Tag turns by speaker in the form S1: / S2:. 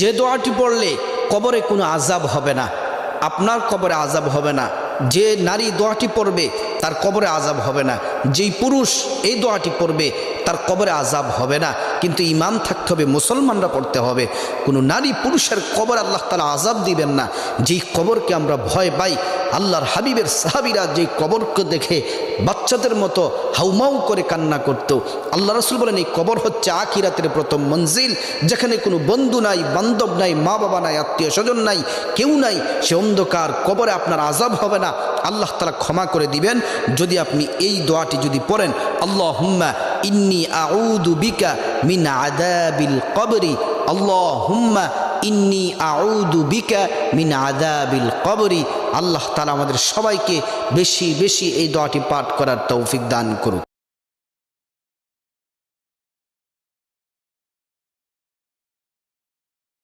S1: যে দোয়াটি পড়লে কবরে কোনো আযাব হবে না, আপনার কবরে আযাব হবে না। যে নারী দোয়াটি পড়বে তার কবরে আযাব হবে না। যেই পুরুষ এই দোয়াটি পড়বে তার কবরে আযাব হবে না। কিন্তু ঈমান থাকতে হবে, মুসলমানরা পড়তে হবে। কোনো নারী পুরুষের কবর আল্লাহ তাআলা আযাব দিবেন না। যেই কবরকে আমরা ভয় পাই, আল্লাহর হাবিবের সাহাবীরা যেই কবরকে দেখে বাচ্চাদের মতো হাউমাউ করে কান্না করত, আল্লাহ রাসূল বলেন এই কবর হচ্ছে আখিরাতের প্রথম মঞ্জিল, যেখানে কোনো বন্ধু নাই, বান্ধব নাই, মা বাবা নাই, আত্মীয় স্বজন নাই, কেউ নাই। সে অন্ধকার কবরে আপনার আযাব হবে না, আল্লাহ তাআলা ক্ষমা করে দিবেন যদি আপনি এই দোয়াটি যদি পড়েন। আল্লাহুম্মা ইন্নী আউযু বিকা মিন আযাবিল কবরি, আল্লাহুম্মা ইন্নী আউযু বিকা মিন আযাবিল কবরি। আল্লাহ তাআলা আমাদের সবাইকে বেশি বেশি এই দোয়াটি পাঠ করার তৌফিক দান করুন।